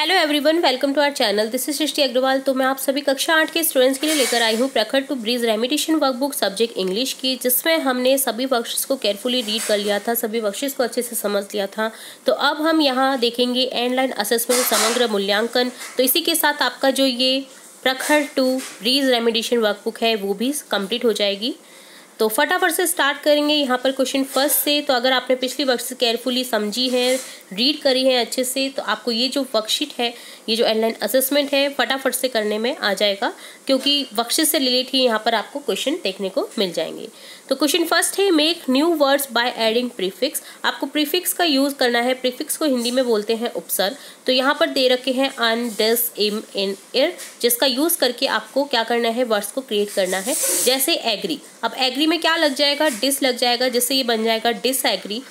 Hello everyone, welcome to our channel. This is Srishti Agarwal. तो मैं आप सभी कक्षा 8 के स्टूडेंट्स के लिए लेकर आई हूँ Prakhar to bridge remediation workbook subject English की, जिसमें हमने सभी वर्कशीट्स को केयरफुली रीड कर लिया था, सभी वर्कशीट्स को अच्छे से समझ लिया था। तो अब हम यहाँ देखेंगे एंड लाइन असेसमेंट समग्र मूल्यांकन। तो इसी के साथ आपका जो ये प्रखर टू ब्रीज रेमिडिएशन वर्कबुक है वो भी कंप्लीट हो जाएगी। तो फटाफट से स्टार्ट करेंगे यहाँ पर क्वेश्चन फर्स्ट से। तो अगर आपने पिछली वर्कशीट केयरफुली समझी है, रीड करी है अच्छे से, तो आपको ये जो वर्कशीट है, ये जो ऑनलाइन असेसमेंट है, फटाफट से करने में आ जाएगा, क्योंकि वर्कशीट से रिलेटेड ही यहाँ पर आपको क्वेश्चन देखने को मिल जाएंगे। तो क्वेश्चन फर्स्ट है make new words by adding prefix. आपको प्रीफिक्स का यूज करना है। प्रीफिक्स को हिंदी में बोलते हैं उपसर्ग। तो यहाँ पर दे रखे हैं अन, डिस, इम, इन, ir, जिसका यूज करके आपको क्या करना है, वर्ड्स को क्रिएट करना है। जैसे एग्री, अब एग्री में क्या लग जाएगा, डिस लग जाएगा, जिससे ये बन जाएगा डिसएग्री।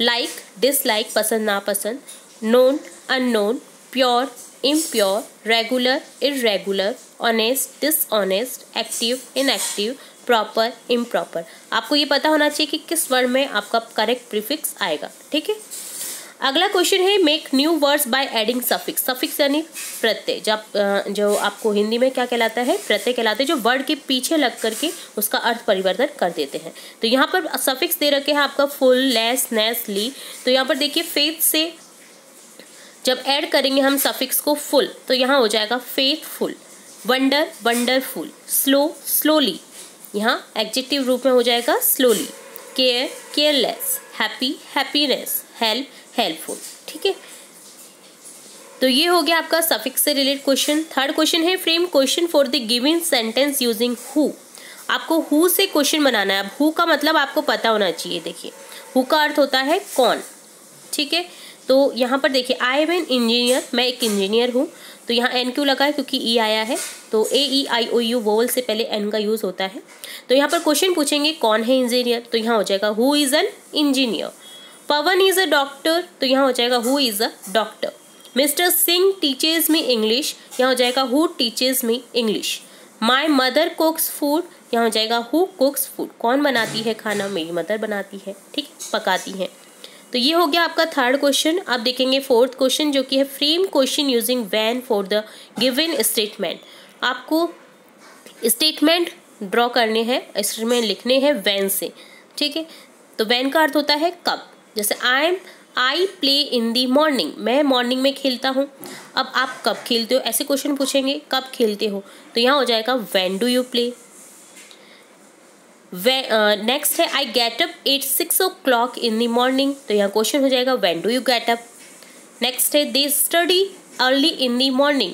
लाइक, डिसलाइक, पसंद नापसंद। Known, unknown. Pure, impure. Regular, irregular. Honest, dishonest. Active, inactive. Proper, improper. आपको ये पता होना चाहिए कि किस वर्ड में आपका करेक्ट प्रीफिक्स आएगा। ठीक है। अगला क्वेश्चन है make new words by adding suffix. Suffix यानी प्रत्यय, जो आपको हिंदी में क्या कहलाता है, प्रत्यय कहलाते हैं, जो वर्ड के पीछे लग करके उसका अर्थ परिवर्तन कर देते हैं। तो यहाँ पर सफिक्स दे रखे हैं आपका फुल, लेस, नेस, ली। तो यहाँ पर देखिए फेथ से जब ऐड करेंगे हम सफिक्स को फुल, तो यहाँ हो जाएगा faithful. Wonder, wonderful. Slow, slowly, यहाँ एडजेक्टिव रूप में हो जाएगा slowly. Care, careless. Happy, happiness. Help, helpful. ठीक है। तो ये हो गया आपका सफिक्स से रिलेटेड क्वेश्चन। थर्ड क्वेश्चन है frame question for the given sentence using who. आपको हु से क्वेश्चन बनाना है। अब हु का मतलब आपको पता होना चाहिए। देखिए हु का अर्थ होता है कौन। ठीक है। तो यहाँ पर देखिए आई एम एन इंजीनियर, मैं एक इंजीनियर हूँ। तो यहाँ एन क्यों लगा है, क्योंकि ई आया है। तो ए ई आई ओ यू वोवल से पहले एन का यूज होता है। तो यहाँ पर क्वेश्चन पूछेंगे कौन है इंजीनियर, तो यहाँ हो जाएगा who is an engineer. Pawan is a doctor, तो यहाँ हो जाएगा who is a doctor. Mister Singh teaches me English, यहाँ हो जाएगा who teaches me English. My mother कुक्स food, यहाँ हो जाएगा हु कुक्स फूड। कौन बनाती है खाना, मेरी मदर बनाती है। ठीक, पकाती है। तो ये हो गया आपका थर्ड क्वेश्चन। अब देखेंगे फोर्थ क्वेश्चन, जो कि है frame question using when for the given statement. आपको स्टेटमेंट ड्रॉ करने हैं, स्टेटमेंट लिखने हैं व्हेन से। ठीक है। तो व्हेन का अर्थ होता है कब। जैसे I play in the morning, मैं मॉर्निंग में खेलता हूँ। अब आप कब खेलते हो, ऐसे क्वेश्चन पूछेंगे कब खेलते हो, तो यहाँ हो जाएगा when do you play. Next है I get up at 6 o'clock in the morning, तो यहाँ क्वेश्चन हो जाएगा when do you get up. Next है they study early in the morning,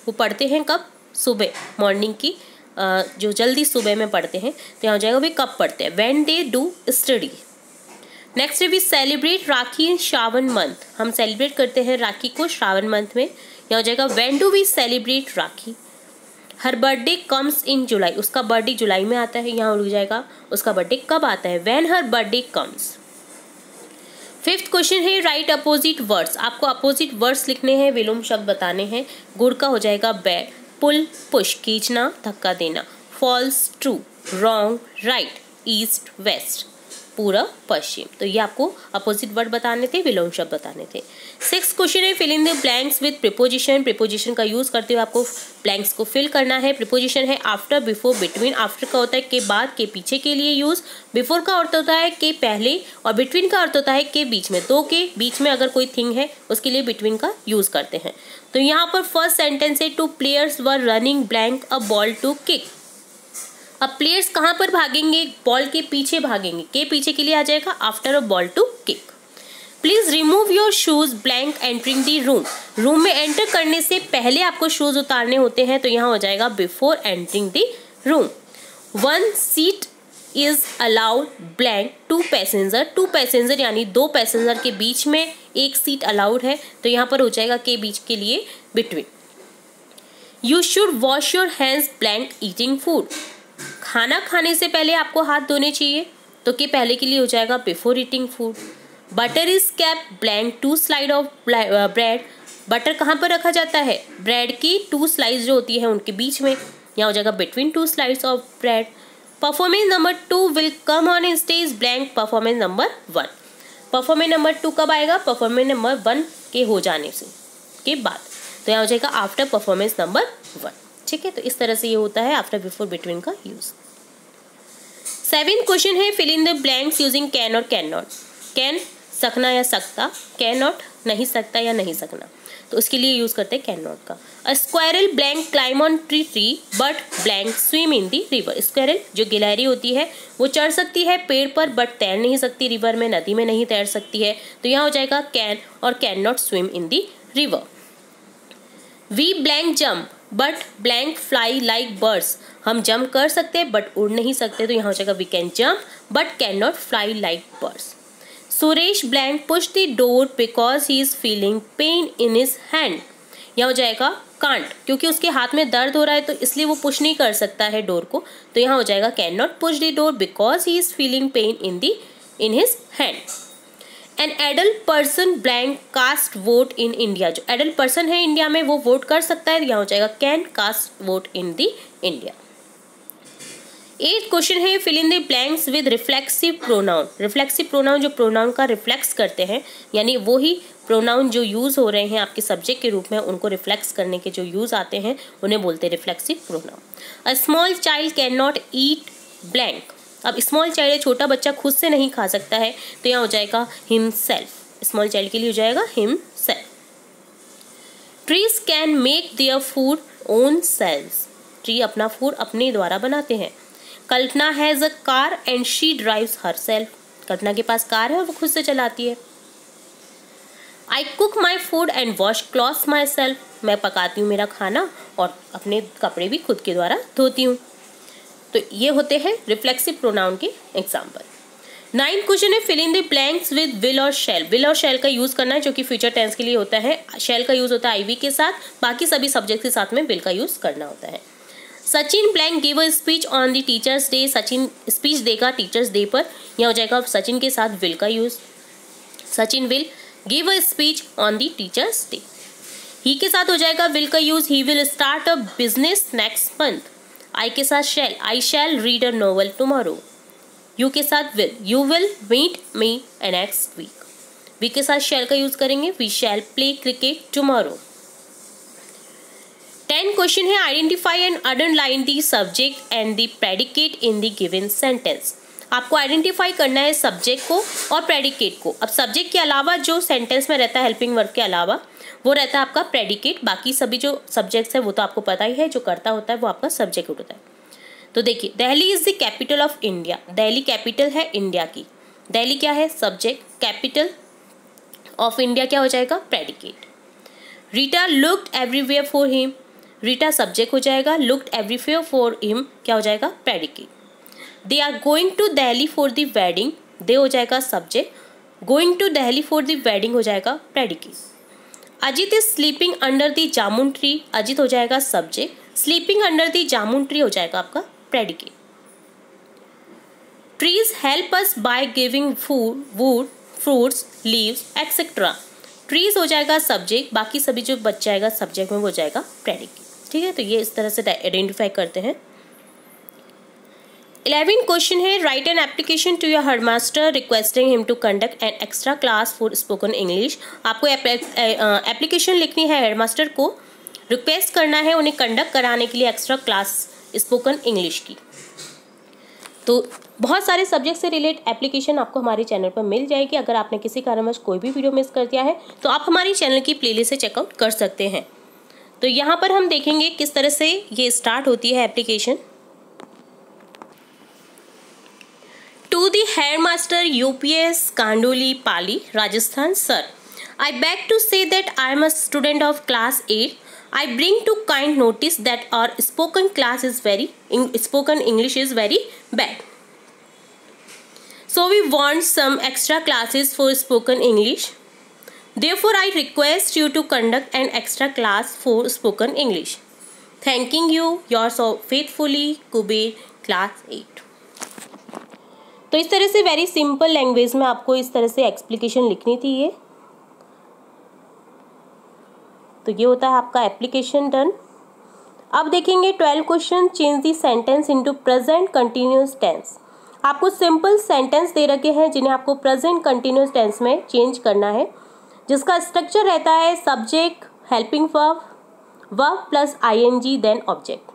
वो पढ़ते हैं कब, सुबह, मॉर्निंग की जो जल्दी सुबह में पढ़ते हैं। तो यहाँ हो जाएगा वे कब पढ़ते हैं, when they do study. Next है we celebrate Rakhi in Shravan month, हम सेलिब्रेट करते हैं राखी को श्रावण मंथ में। यहाँ हो जाएगा when do we celebrate Rakhi. हर बर्थडे कम्स इन जुलाई, उसका बर्थडे जुलाई में आता है। यहाँ हो जाएगा उसका बर्थडे कब आता है, when her birthday comes. Fifth question है राइट अपोजिट वर्ड्स। आपको अपोजिट वर्ड्स लिखने हैं, विलोम शब्द बताने हैं। गुड का हो जाएगा बैड। पुल, पुश, खींचना, धक्का देना। False, true. Wrong, right. East, west, पूर्व, पश्चिम। तो ये आपको अपोजिट वर्ड बताने थे, विलोम शब्द बताने थे। सिक्स क्वेश्चन है fill in the blanks with preposition. Preposition का यूज करते हुए आपको ब्लैंक्स को फिल करना है। प्रीपोजिशन है आफ्टर, बिफोर, बिटवीन। आफ्टर का होता है के बाद, के पीछे के लिए यूज। बिफोर का अर्थ होता है के पहले, और बिटवीन का अर्थ होता है के बीच में। दो के बीच में अगर कोई थिंग है उसके लिए बिटवीन का यूज करते हैं। तो यहाँ पर फर्स्ट सेंटेंस है two players were running blank a ball to kick. अब प्लेयर्स कहाँ पर भागेंगे, बॉल के पीछे भागेंगे। के पीछे के लिए आ जाएगा after a ball to kick. Please remove your shoes blank entering the room. Room में एंटर करने से पहले आपको शूज उतारने होते हैं, तो यहाँ हो जाएगा before entering the room. One seat is allowed blank two passenger. Two passenger यानी दो पैसेंजर के बीच में एक सीट अलाउड है, तो यहाँ पर हो जाएगा के बीच के लिए between. You should wash your hands blank eating food. खाना खाने से पहले आपको हाथ धोने चाहिए, तो के पहले के लिए हो जाएगा before eating food. Butter is kept blank two slide of bread. Butter कहाँ पर रखा जाता है, ब्रेड की टू स्लाइस जो होती है उनके बीच में। यहाँ हो जाएगा between two slides of bread. Performance number 2 will come on stage blank performance number 1। Performance number 2 कब आएगा, परफॉर्मेंस नंबर 1 के हो जाने से। के बाद। तो यहाँ हो जाएगा आफ्टर परफॉर्मेंस नंबर 1। ठीक है, तो इस तरह से ये होता है आफ्टर, बिफोर, बिटवीन का यूज। 7 क्वेश्चन है fill in the blanks using can और कैन नॉट। कैन सकना या सकता, कैन नॉट नहीं सकता या नहीं सकना, तो उसके लिए यूज करते हैं कैन नॉट का। A squirrel blank climb on tree but blank swim in the river. Squirrel जो गिलहरी होती है वो चढ़ सकती है पेड़ पर बट तैर नहीं सकती, रिवर में, नदी में नहीं तैर सकती है। तो यहाँ हो जाएगा कैन और can not swim in the river. We blank jump but blank fly like birds. हम जंप कर सकते हैं बट उड़ नहीं सकते, तो यहाँ हो जाएगा we can jump but can not fly like birds. Suresh blank push the door because he is feeling pain in his hand. यहाँ हो जाएगा कांट, क्योंकि उसके हाथ में दर्द हो रहा है तो इसलिए वो पुश नहीं कर सकता है डोर को, तो यहाँ हो जाएगा can not push the door because he is feeling pain in his hand. An adult person blank cast vote in India. जो एडल्ट पर्सन है इंडिया में वो वोट कर सकता है, यहाँ हो जाएगा can cast vote in the India. 8th question है fill in the blanks with reflexive pronoun. Reflexive pronoun जो प्रोनाउन का रिफ्लेक्स करते हैं, यानी वो ही प्रोनाउन जो यूज हो रहे हैं आपके सब्जेक्ट के रूप में, उनको रिफ्लेक्स करने के जो यूज आते हैं उन्हें बोलते हैं reflexive pronoun. A small child can not eat blank. अब स्मॉल चाइल्ड है, छोटा बच्चा खुद से नहीं खा सकता है, तो यहाँ हो जाएगा हिमसेल्फ। स्मॉल चाइल्ड के लिए हो जाएगा himself. Trees can make their food own selves. Tree अपना फूड अपने द्वारा बनाते हैं। Kalpana has a car and she drives herself. Kalpana के पास कार है और वो खुद से चलाती है। I cook my food and wash clothes my self. मैं पकाती हूँ मेरा खाना और अपने कपड़े भी खुद के द्वारा धोती हूँ। तो ये होते हैं रिफ्लेक्सिव प्रोनाउन के एग्जाम्पल। 9th क्वेश्चन है fill in the blanks with will और शैल। विल और शैल का यूज करना है जो कि फ्यूचर टेंस के लिए होता है। शैल का यूज होता है आईवी के साथ, बाकी सभी सब्जेक्ट के साथ में विल का यूज करना होता है। Sachin blank give a speech on the teachers day. Sachin speech देगा टीचर्स डे पर, यहाँ हो जाएगा सचिन के साथ विल का use. Sachin will give a speech on the teachers day. He के साथ हो जाएगा विल का use, he will start a business next month. I के साथ shall, I shall read a novel tomorrow. You के साथ will, you will meet me next week. We के साथ शैल का यूज करेंगे, we shall play cricket tomorrow. 10 question है identify and underline the subject and the predicate in the given sentence. आपको identify करना है सब्जेक्ट को और प्रेडिकेट को। अब सब्जेक्ट के अलावा जो सेंटेंस में रहता है हेल्पिंग वर्ब के अलावा, वो रहता है आपका प्रेडिकेट। बाकी सभी जो सब्जेक्ट्स है वो तो आपको पता ही है, जो करता होता है वो आपका सब्जेक्ट होता है। तो देखिए, Delhi is the capital of India. Delhi capital है इंडिया की। दिल्ली क्या है? सब्जेक्ट। कैपिटल ऑफ इंडिया क्या हो जाएगा? Predicate. Rita looked everywhere for him. Rita subject हो जाएगा, लुक्ड एवरीवेयर फॉर हिम क्या हो जाएगा? Predicate. They are going to Delhi for the wedding. They हो जाएगा subject, going to Delhi for the wedding हो जाएगा predicate. Ajit is sleeping under the jamun tree. Ajit हो जाएगा subject, sleeping under the jamun tree हो जाएगा आपका predicate. Trees help us by giving food, would, fruits, leaves etcetera. Trees हो जाएगा सब्जेक्ट, बाकी सभी जो बच जाएगा सब्जेक्ट में वो जाएगा प्रेडिकेट। ठीक है, तो ये इस तरह से आइडेंटिफाई करते हैं। 11 क्वेश्चन है write an application to your headmaster requesting him to conduct an extra class for spoken English. आपको एप्लीकेशन लिखनी है, हेडमास्टर को रिक्वेस्ट करना है उन्हें कंडक्ट कराने के लिए एक्स्ट्रा क्लास स्पोकन इंग्लिश की। तो बहुत सारे सब्जेक्ट से रिलेट एप्लीकेशन आपको हमारे चैनल पर मिल जाएगी। अगर आपने किसी कारणवश कोई भी वीडियो मिस कर दिया है तो आप हमारे चैनल की प्लेलिस्ट से चेकआउट कर सकते हैं। तो यहाँ पर हम देखेंगे किस तरह से ये स्टार्ट होती है application. To the headmaster UPS Kandoli Pali, Rajasthan, sir. I beg to say that I am a student of class 8. I bring to kind notice that our spoken English is very bad. So we want some extra classes for spoken English. Therefore, I request you to conduct an extra class for spoken English. Thanking you, yours so faithfully, Kuber, class 8. तो इस तरह से very simple language में आपको इस तरह से एक्सप्लिकेशन लिखनी थी ये। तो ये होता है आपका एप्लीकेशन डन। अब देखेंगे 12 question change the sentence into present continuous tense. आपको सिंपल सेंटेंस दे रखे हैं जिन्हें आपको प्रेजेंट कंटिन्यूअस टेंस में चेंज करना है, जिसका स्ट्रक्चर रहता है subject, helping verb plus ing then object.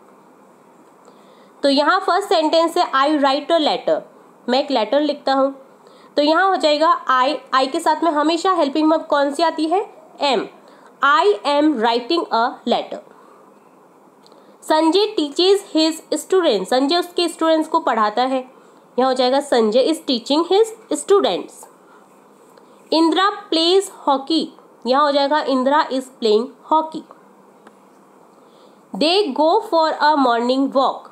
तो यहाँ फर्स्ट सेंटेंस है आई राइट अ लेटर, मैं एक लेटर लिखता हूँ। तो यहाँ हो जाएगा आई के साथ में हमेशा हेल्पिंग वर्ब कौन सी आती है? Am. I am writing a letter. Sanjay teaches his students, Sanjay उसके स्टूडेंट्स को पढ़ाता है। यहाँ हो जाएगा Sanjay is teaching his students. Indira plays hockey, यहाँ हो जाएगा Indira is playing hockey. They go for a morning walk,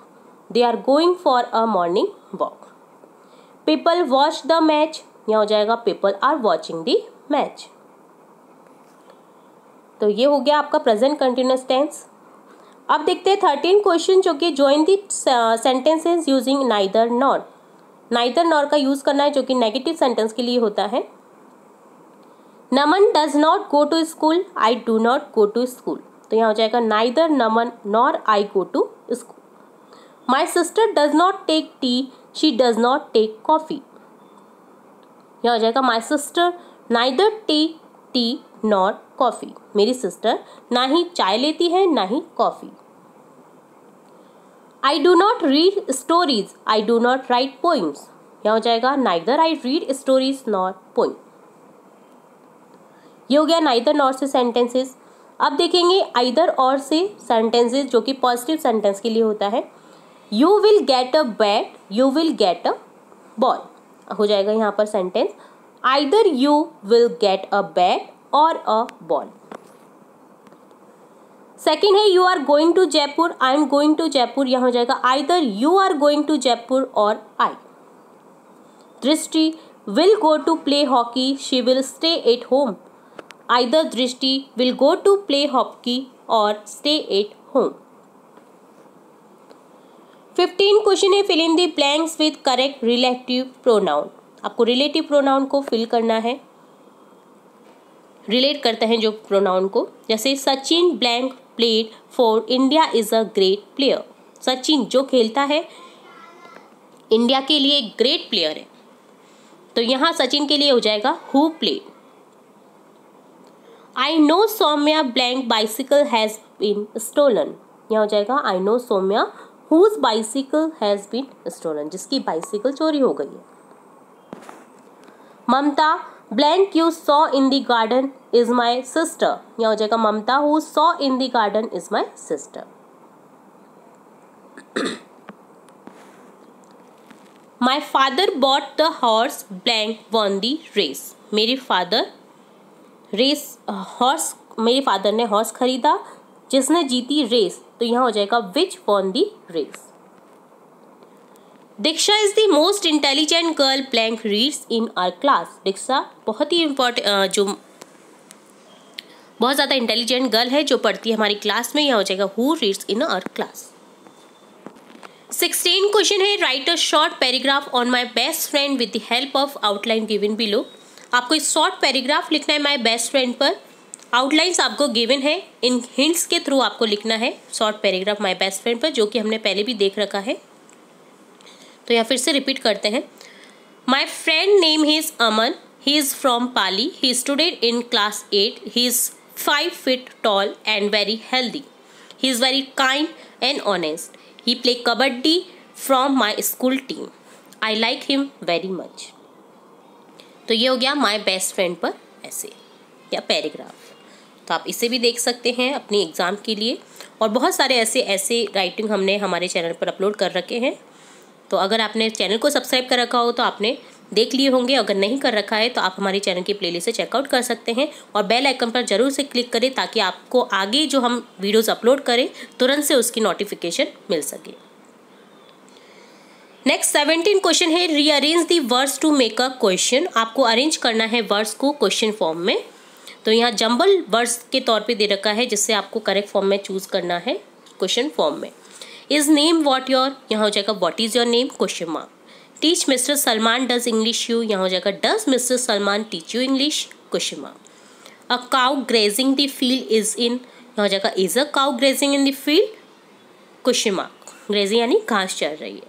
they are going for a morning walk. People watch the match, यहाँ हो जाएगा people are watching the match. तो ये हो गया आपका प्रेजेंट कंटिन्यूअस टेंस। अब देखते हैं 13 क्वेश्चन जो कि join the sentences using neither nor. Neither nor का यूज करना है जो कि नेगेटिव सेंटेंस के लिए होता है। Naman does not go to school, I do not go to school. तो यहाँ हो जाएगा neither Naman nor I go to school. My sister does not take tea, she does not take coffee. यहाँ हो जाएगा my sister neither take tea nor coffee, मेरी sister ना ही चाय लेती है ना ही coffee. I do not read stories, I do not write poems. यहाँ हो जाएगा neither I read stories nor poem. ये हो गया नाइदर नॉर से सेंटेंसेस। अब देखेंगे आइदर और से सेंटेंसेस जो कि पॉजिटिव सेंटेंस के लिए होता है। You will get a bat, you will get a ball. हो जाएगा यहाँ पर sentence either you will get a bat और अ बॉल। सेकेंड है you are going to Jaipur, I am going to Jaipur. यहाँ हो जाएगा either you are going to Jaipur और I. Drishti will go to play hockey, she will stay at home. Either Drishti will go to play hockey और stay at home. 15 question है fill in the blanks with correct relative pronoun. आपको relative pronoun को fill करना है, relate करते हैं जो pronoun को। जैसे Sachin blank played for India is a great player. Sachin जो खेलता है इंडिया के लिए एक ग्रेट प्लेयर है। तो यहाँ सचिन के लिए हो जाएगा who played. I know Saumya blank bicycle has been stolen. यहाँ हो जाएगा I know Saumya whose bicycle has been stolen, जिसकी बाइसिकल चोरी हो गई है। Mamta blank you saw in the garden is my sister. यहाँ हो जाएगा Mamta who saw in the garden is my sister. My father bought the horse blank won the race. मेरे father मेरे फादर ने हॉर्स खरीदा जिसने जीती रेस। तो यहाँ हो जाएगा which won the race. Diksha is the most intelligent girl blank reads in our class. Diksha बहुत ही इम्पोर्टेंट बहुत ज़्यादा इंटेलिजेंट गर्ल है जो पढ़ती है हमारी क्लास में। यहाँ हो जाएगा who reads in our class. 16 question है write a short paragraph on my best friend with the help of outline given below. आपको इस शॉर्ट पैराग्राफ लिखना है माई बेस्ट फ्रेंड पर। आउटलाइंस आपको गिवन है, इन हिंट्स के थ्रू आपको लिखना है short paragraph my best friend पर, जो कि हमने पहले भी देख रखा है। तो यहाँ फिर से रिपीट करते हैं। My friend name his Aman, he is from Pali, he student in class 8, he is 5 feet tall and very healthy, he is very kind and honest, he play kabaddi from my school team, I like him very much। तो ये हो गया माई best friend पर ऐसे या paragraph. तो आप इसे भी देख सकते हैं अपनी एग्ज़ाम के लिए। और बहुत सारे ऐसे राइटिंग हमने हमारे चैनल पर अपलोड कर रखे हैं। तो अगर आपने चैनल को सब्सक्राइब कर रखा हो तो आपने देख लिए होंगे, अगर नहीं कर रखा है तो आप हमारे चैनल की प्लेलिस्ट से चेकआउट कर सकते हैं। और बेल आइकन पर जरूर से क्लिक करें ताकि आपको आगे जो हम वीडियोस अपलोड करें तुरंत से उसकी नोटिफिकेशन मिल सके। नेक्स्ट 17 क्वेश्चन है rearrange the words to make a question. आपको अरेंज करना है वर्ड्स को क्वेश्चन फॉर्म में। तो यहाँ जंबल वर्ड्स के तौर पे दे रखा है जिससे आपको करेक्ट फॉर्म में चूज करना है क्वेश्चन फॉर्म में। इज नेम व्हाट योर, यहाँ हो जाएगा what is your name question mark. Teach mister Salman does English you, यहाँ हो जाएगा does mister Salman teach you English question mark. A cow grazing the field is in, यहाँ हो जाएगा is a cow grazing in the field question mark. Grazing यानी घास चर रही है।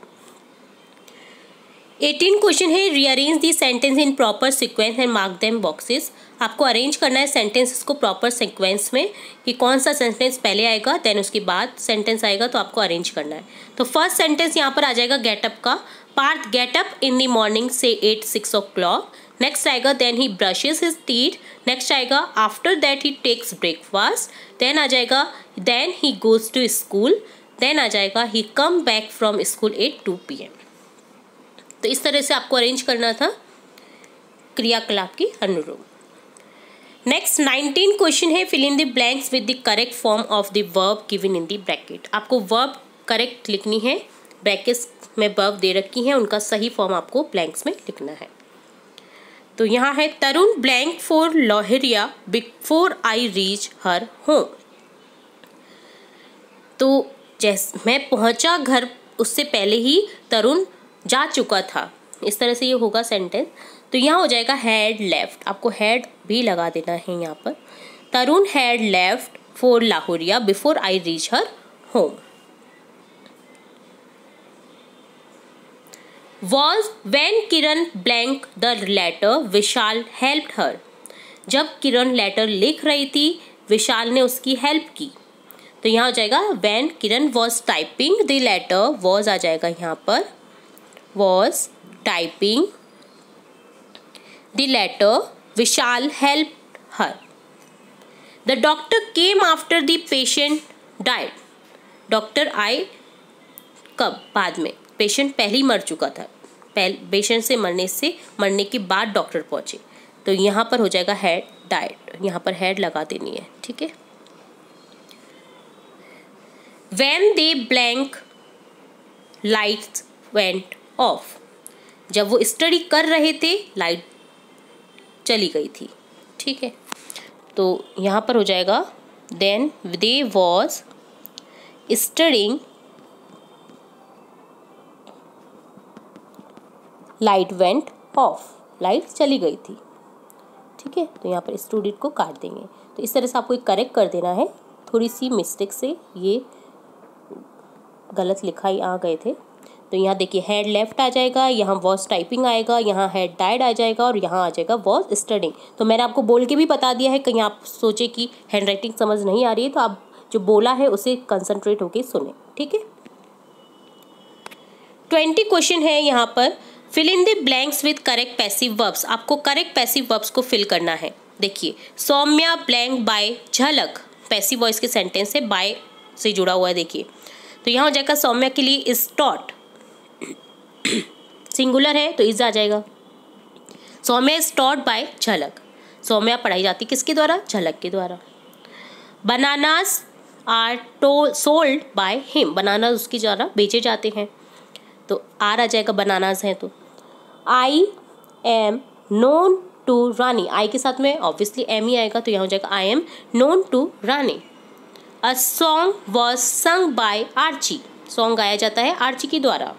18 क्वेश्चन है rearrange the sentence in proper sequence and mark them boxes. आपको अरेंज करना है सेंटेंसेस को प्रॉपर सीक्वेंस में कि कौन सा सेंटेंस पहले आएगा देन उसके बाद सेंटेंस आएगा, तो आपको अरेंज करना है। तो फर्स्ट सेंटेंस यहाँ पर आ जाएगा गेटअप का। Parth get up in the morning से 6 o'clock। नेक्स्ट आएगा then he brushes his teeth. Next आएगा after that he takes breakfast. Then आ जाएगा then he goes to school. Then आ जाएगा he come back from school at 2 PM। तो इस तरह से आपको अरेंज करना था क्रियाकलाप की अनुरूप। नेक्स्ट 19 क्वेश्चन है fill in the blanks with the correct form of the verb given in the bracket. आपको वर्ब करेक्ट लिखनी है, ब्रैकेट्स में वर्ब दे रखी है, उनका सही फॉर्म आपको ब्लैंक्स में लिखना है। तो यहाँ है Tarun blank for Loharia before I reach her home. तो जैसे मैं पहुंचा घर उससे पहले ही तरुण जा चुका था, इस तरह से ये होगा सेंटेंस। तो यहाँ हो जाएगा हैड लेफ्ट, आपको हैड भी लगा देना है यहाँ पर। Tarun had left for Lahoria before I reach her home. Was when Kiran blank the letter Vishal helped her. जब किरण लेटर लिख रही थी विशाल ने उसकी हेल्प की। तो यहाँ हो जाएगा when Kiran was typing the letter, was आ जाएगा यहाँ पर, was typing the letter Vishal helped her. The doctor came after the patient died. Doctor आए कब? बाद में। पेशेंट पहले ही मर चुका था, पेशेंट से मरने के बाद डॉक्टर पहुंचे। तो यहाँ पर हो जाएगा हैड डाइड, यहाँ पर हैड लगा देनी है, ठीक है। When they blank lights went of, जब वो स्टडी कर रहे थे लाइट चली गई थी, ठीक है। तो यहाँ पर हो जाएगा then they was studying light went off, light चली गई थी, ठीक है। तो यहाँ पर स्टूडेंट को काट देंगे। तो इस तरह से आपको करेक्ट कर देना है, थोड़ी सी मिस्टेक से ये गलत लिखाई आ गए थे। तो यहाँ देखिए हैड लेफ्ट आ जाएगा, यहाँ वॉज टाइपिंग आएगा, यहाँ हैड डाइड आ जाएगा और यहाँ आ जाएगा वॉज स्टडिंग। तो मैंने आपको बोल के भी बता दिया है, कहीं आप सोचे कि हैंडराइटिंग समझ नहीं आ रही है, तो आप जो बोला है उसे कंसंट्रेट होके सुने, ठीक है। 20 क्वेश्चन है यहाँ पर fill in the blanks with correct passive verbs. आपको करेक्ट पैसिव वर्ब्स को फिल करना है। देखिए Saumya blank by Jhalak, passive voice के सेंटेंस है, बाय से जुड़ा हुआ है। देखिए तो यहाँ हो जाएगा सौम्या के लिए इज टॉट, सिंगुलर है तो इज आ जाएगा। सौम्या इज टॉट बाय झलक, सौम्या पढ़ाई जाती किसके द्वारा? झलक के द्वारा। Bananas are sold by him, bananas उसके द्वारा बेचे जाते हैं, तो आर आ जाएगा, बनानास हैं। तो आई एम नोन टू रानी, आई के साथ में ऑब्वियसली एम ही आएगा, तो यहाँ हो जाएगा I am known to Rani. A song was sung by Archi, song गाया जाता है आर्ची के द्वारा।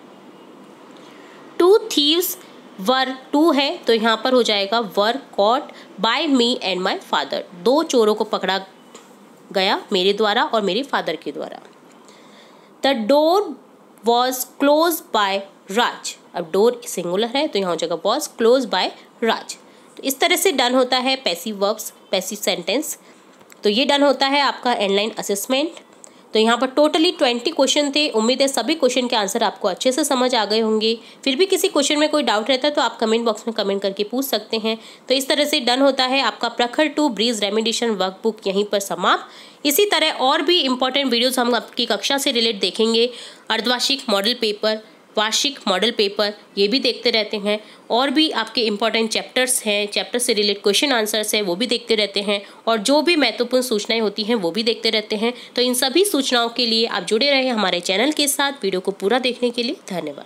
टू थीव्स वर, टू है तो यहाँ पर हो जाएगा were caught by me and my father, दो चोरों को पकड़ा गया मेरे द्वारा और मेरे फादर के द्वारा। The door was close by Raj, अब डोर सिंगुलर है तो यहाँ हो जाएगा वॉज क्लोज बाय राज। तो इस तरह से डन होता है पैसिव वर्ब्स, पैसिव सेंटेंस। तो ये डन होता है आपका ऑनलाइन असेसमेंट। तो यहाँ पर टोटली 20 क्वेश्चन थे। उम्मीद है सभी क्वेश्चन के आंसर आपको अच्छे से समझ आ गए होंगे। फिर भी किसी क्वेश्चन में कोई डाउट रहता है तो आप कमेंट बॉक्स में कमेंट करके पूछ सकते हैं। तो इस तरह से डन होता है आपका प्रखर 2 ब्रीज रेमेडिएशन वर्कबुक यहीं पर समाप्त। इसी तरह और भी इंपॉर्टेंट वीडियोस हम आपकी कक्षा से रिलेट देखेंगे। अर्धवार्षिक मॉडल पेपर, वार्षिक मॉडल पेपर, ये भी देखते रहते हैं। और भी आपके इम्पॉर्टेंट चैप्टर्स हैं, चैप्टर से रिलेटेड क्वेश्चन आंसर्स हैं, वो भी देखते रहते हैं। और जो भी महत्वपूर्ण सूचनाएं होती हैं वो भी देखते रहते हैं। तो इन सभी सूचनाओं के लिए आप जुड़े रहे हमारे चैनल के साथ। वीडियो को पूरा देखने के लिए धन्यवाद।